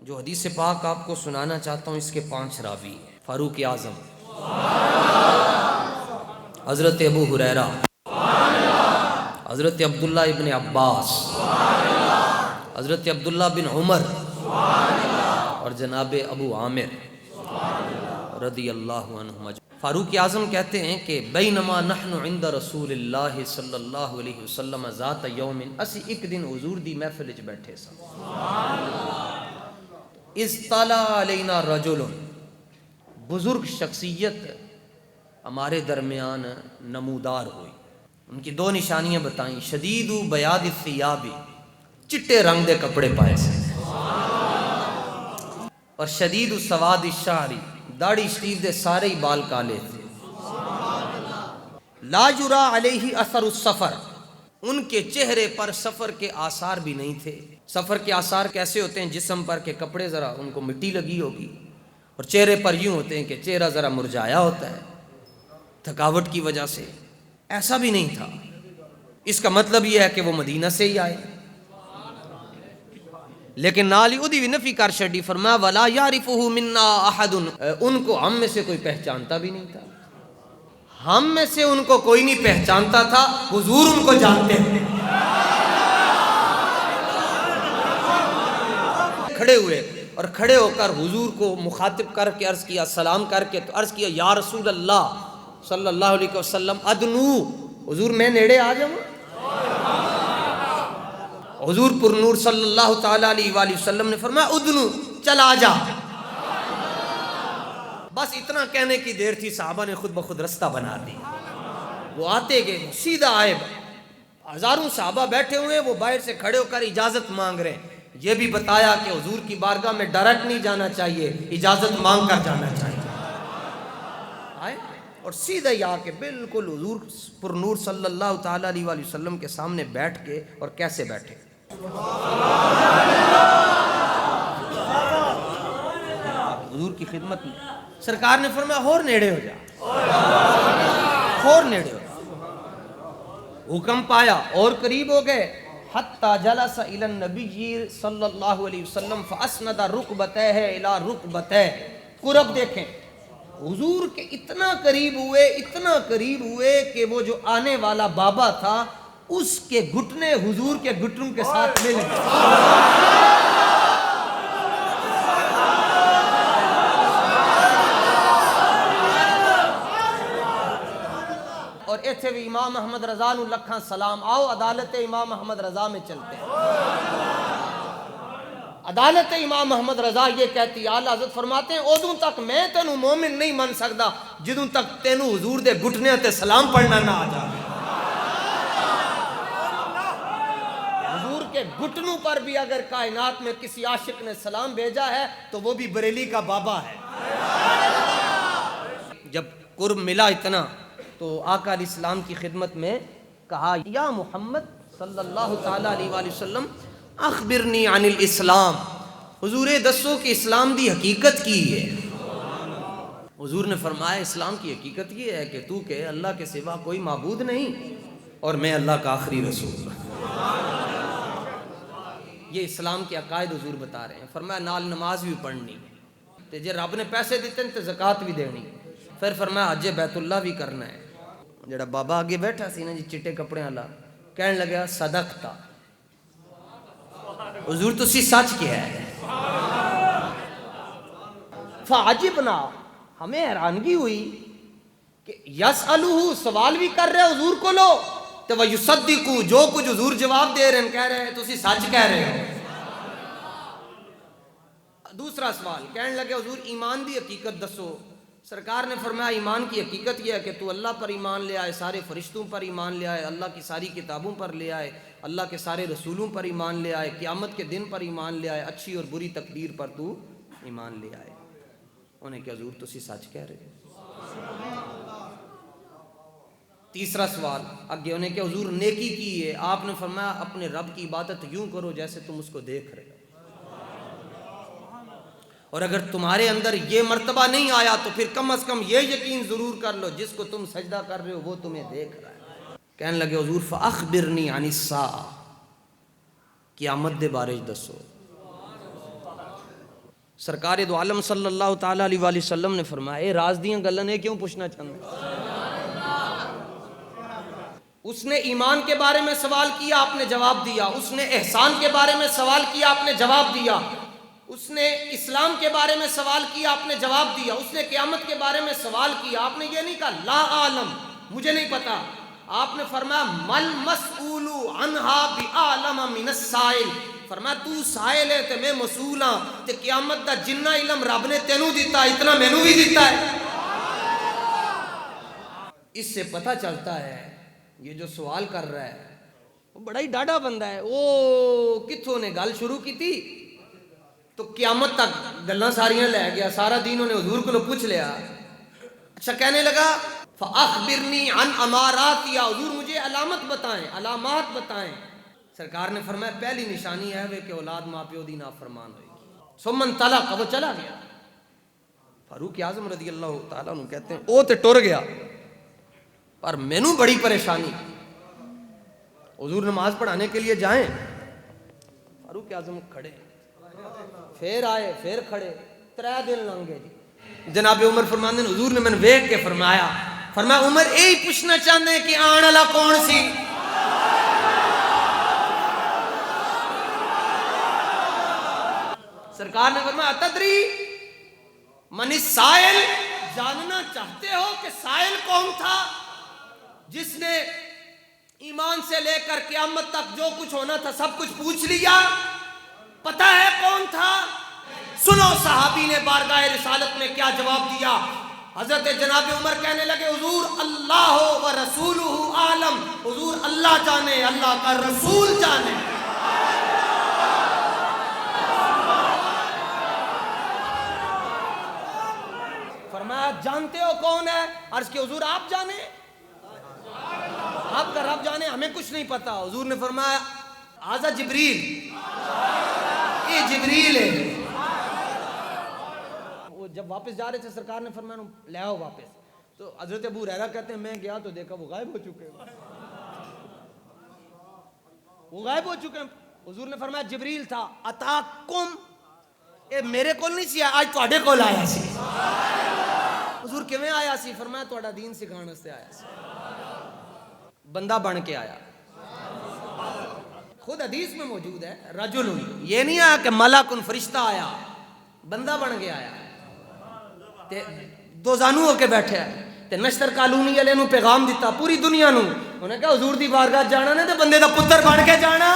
جو حدیث پاک آپ کو سنانا چاہتا ہوں اس کے 5 راوی ہیں۔ فاروق اعظم، حضرت ابو ہریرہ، حضرت عبداللہ ابن عباس، حضرت عبداللہ بن عمر اور جناب ابو عامر رضی اللہ عنہم۔ فاروق اعظم کہتے ہیں کہ بینما نحن عند رسول اللہ صلی اللہ علیہ وسلم ذات یوم، اسی ایک دن حضور دی محفل وچ بیٹھے سن، اطلع علینا رجل، بزرگ شخصیت ہمارے درمیان نمودار ہوئی۔ ان کی 2 نشانیاں بتائیں، شدید بیاض الثیاب، چٹے رنگ دے کپڑے پائے سے، اور شدید سواد الشعر، داڑھی شریف دے سارے ہی بال کالے تھے۔ لا یرا علیہ اثر السفر، ان کے چہرے پر سفر کے آثار بھی نہیں تھے۔ سفر کے آثار کیسے ہوتے ہیں؟ جسم پر کے کپڑے ذرا ان کو مٹی لگی ہوگی، اور چہرے پر یوں ہوتے ہیں کہ چہرہ ذرا مرجھایا ہوتا ہے تھکاوٹ کی وجہ سے، ایسا بھی نہیں تھا۔ اس کا مطلب یہ ہے کہ وہ مدینہ سے ہی آئے، لیکن نالی ادی بھی نفی کر چھڑی، فرمایا ولا یعرفہ منا احد، ان کو ہم میں سے کوئی پہچانتا بھی نہیں تھا، ہم میں سے ان کو کوئی نہیں پہچانتا تھا، حضور ان کو جانتے تھے۔ کھڑے ہوئے اور کھڑے ہو کر حضور کو مخاطب کر کے عرض کیا، سلام کر کے تو عرض کیا یا رسول اللہ صلی اللہ علیہ وسلم ادنو، حضور میں نیڑے آ جاؤں۔ حضور پر نور صلی اللہ تعالیٰ علیہ وآلہ وسلم نے فرمایا ادنو، چل آ جا۔ بس اتنا کہنے کی دیر تھی، صحابہ نے خود بخود رستہ بنا دی، وہ آتے گئے، سیدھا آئے، ہزاروں صحابہ بیٹھے ہوئے، وہ باہر سے کھڑے ہو کر اجازت مانگ رہے ہیں۔ یہ بھی بتایا کہ حضور کی بارگاہ میں ڈائریکٹ نہیں جانا چاہیے، اجازت مانگ کر جانا چاہیے۔ آئے اور سیدھا ہی آ کے بالکل حضور پر نور صلی اللہ تعالیٰ علیہ وآلہ وسلم کے سامنے بیٹھ کے، اور کیسے بیٹھے، حضور کی خدمت میں سرکار نے فرمایا اور نیڑے ہو جا، اور نیڑے ہو جا۔ حکم پایا اور قریب ہو گئے، حتی جلس الی النبی صلی اللہ علیہ وسلم فاسند رکبتہ الی رکبتہ۔ قرب دیکھیں، حضور کے اتنا قریب ہوئے، اتنا قریب ہوئے کہ وہ جو آنے والا بابا تھا اس کے گھٹنے حضور کے گھٹنوں کے ساتھ مل گئے۔ اور ایتھے بھی امام احمد رضا نو لکھاں سلام، آؤ عدالت امام احمد رضا میں چلتے ہیں۔ عدالت امام احمد رضا یہ کہتی، اعلیٰ حضرت فرماتے ہیں ادوں تک میں تینوں مومن نہیں من سکتا جدوں تک تینوں حضور دے گھٹنے تے سلام پڑھنا نہ آ جائے۔ حضور کے گھٹنوں پر بھی اگر کائنات میں کسی عاشق نے سلام بھیجا ہے تو وہ بھی بریلی کا بابا ہے۔ جب قرب ملا اتنا تو آقا علیہ السلام کی خدمت میں کہا یا محمد صلی اللہ تعالیٰ علیہ وآلہ وسلم اخبرنی عن الاسلام، حضور دسو کہ اسلام دی حقیقت کی ہے۔ حضور نے فرمایا اسلام کی حقیقت یہ ہے کہ تو کہ اللہ کے سوا کوئی معبود نہیں اور میں اللہ کا آخری رسول۔ یہ اسلام کے عقائد حضور بتا رہے ہیں۔ فرمایا نال نماز بھی پڑھنی تے جے رب نے پیسے دیتے ہیں تو زکوٰۃ بھی دینی، پھر فرمایا حج بیت اللہ بھی کرنا ہے۔ جڑا بابا آگے بیٹھا سی نا جی چٹے کپڑے والا، کہنے لگا صدقتا، حضور تسی سچ کیا ہے۔ فعجبنا، ہمیں حیرانگی ہوئی کہ یسألہ، سوال بھی کر رہے حضور کو لو، تو ویصدقو، جو کچھ حضور جواب دے رہے ہیں کہہ رہے ہیں تسی سچ کہہ رہے ہو۔ دوسرا سوال، کہنے لگے حضور ایمان دی حقیقت دسو۔ سرکار نے فرمایا ایمان کی حقیقت یہ ہے کہ تو اللہ پر ایمان لے آئے، سارے فرشتوں پر ایمان لے آئے، اللہ کی ساری کتابوں پر لے آئے، اللہ کے سارے رسولوں پر ایمان لے آئے، قیامت کے دن پر ایمان لے آئے، اچھی اور بری تقدیر پر تو ایمان لے آئے۔ انہیں کہ حضور تسی سچ کہہ رہے ہو۔ تیسرا سوال اگے انہیں کہ حضور نیکی کی ہے۔ آپ نے فرمایا اپنے رب کی عبادت یوں کرو جیسے تم اس کو دیکھ رہے ہو، اور اگر تمہارے اندر یہ مرتبہ نہیں آیا تو پھر کم از کم یہ یقین ضرور کر لو جس کو تم سجدہ کر رہے ہو وہ تمہیں دیکھ رہا ہے۔ کہنے لگے حضور فاخبرنی عن الساعہ، قیامت دے بارے دسو۔ سرکار دو عالم صلی اللہ تعالیٰ علیہ وآلہ وسلم نے فرمایا راز دیاں گلاں نے کیوں پوچھنا چاہتے؟ اس نے ایمان کے بارے میں سوال کیا، آپ نے جواب دیا۔ اس نے احسان کے بارے میں سوال کیا، آپ نے جواب دیا۔ اس نے اسلام کے بارے میں سوال کیا، آپ نے جواب دیا۔ اس نے قیامت کے بارے میں سوال کیا، آپ نے یہ نہیں کہا لا عالم، مجھے نہیں پتا۔ آپ نے فرمایا مل مسئول عنہا بعالم من السائل، فرمایا تو سائل ہے تے میں مسئول ہاں، تے قیامت دا جنہ علم رب نے تینوں دیتا اتنا مینوں بھی دیتا ہے۔ اس سے پتہ چلتا ہے یہ جو سوال کر رہا ہے وہ بڑا ہی ڈاڈا بندہ ہے۔ وہ کتھوں نے گل شروع کی تھی تو قیامت تک گلاں ساریاں لے گیا، سارا دین انہیں حضور کو پوچھ لیا۔ اچھا کہنے لگا فَأَخْبِرْنِي عَنْ أَمَارَاتِ، یا حضور مجھے علامت بتائیں، علامات بتائیں۔ سرکار نے فرمایا پہلی نشانی ہے وہ کہ اولاد ماں پیو دی نافرمان ہوئے گی۔ ثم انطلق، وہ چلا گیا۔ فاروق اعظم رضی اللہ تعالیٰ عنہ کہتے ہیں او تے ٹر گیا، پر مینوں بڑی پریشانی۔ حضور نماز پڑھانے کے لیے جائیں، فاروق اعظم کھڑے، پھر آئے، پھر کھڑے، 3 دن لنگ گئے جی۔ جناب عمر فرماندے ہیں حضور نے میں ویکھ کے فرمایا عمر یہی پوچھنا چاہتے ہیں کہ آن والا کون سی؟ سرکار نے فرمایا تدری من السائل، جاننا چاہتے ہو کہ سائل کون تھا جس نے ایمان سے لے کر قیامت تک جو کچھ ہونا تھا سب کچھ پوچھ لیا؟ پتہ ہے کون تھا؟ سنو صحابی نے بارگاہ رسالت میں کیا جواب دیا۔ حضرت جناب عمر کہنے لگے حضور اللہ و رسولہ عالم، حضور اللہ جانے، اللہ کا رسول جانے۔ فرمایا جانتے ہو کون ہے؟ عرض کہ حضور آپ جانے، آپ کا رب جانے، ہمیں کچھ نہیں پتا۔ حضور نے فرمایا ھذا جبریل، یہ جبریل ہے۔ وہ جب واپس جا رہے تھے سرکار نے فرمایا لے آؤ واپس، تو حضرت ابو ہریرہ کہتے ہیں میں گیا تو دیکھا وہ غائب ہو چکے ہیں، وہ غائب ہو چکے ہیں۔ حضور نے فرمایا جبریل تھا، اتاکم، اے میرے کول نہیں سی آج تواڈے کول آیا سی۔ حضور کیویں آیا سی؟ فرمایا تواڈا دین سکھانے واسطے آیا سی، بندہ بن کے آیا۔ خود حدیث میں موجود ہے رجل، یہ نہیں آیا کہ ملک فرشتہ آیا، بندہ بن کے آیا تے دو زانو ہو کے بیٹھے ہے تے نشتر کالونی والے نو پیغام دیتا پوری دنیا نو، انہیں کہا حضور دی بارگاہ جانا نے تے بندے دا پتر بن کے جانا۔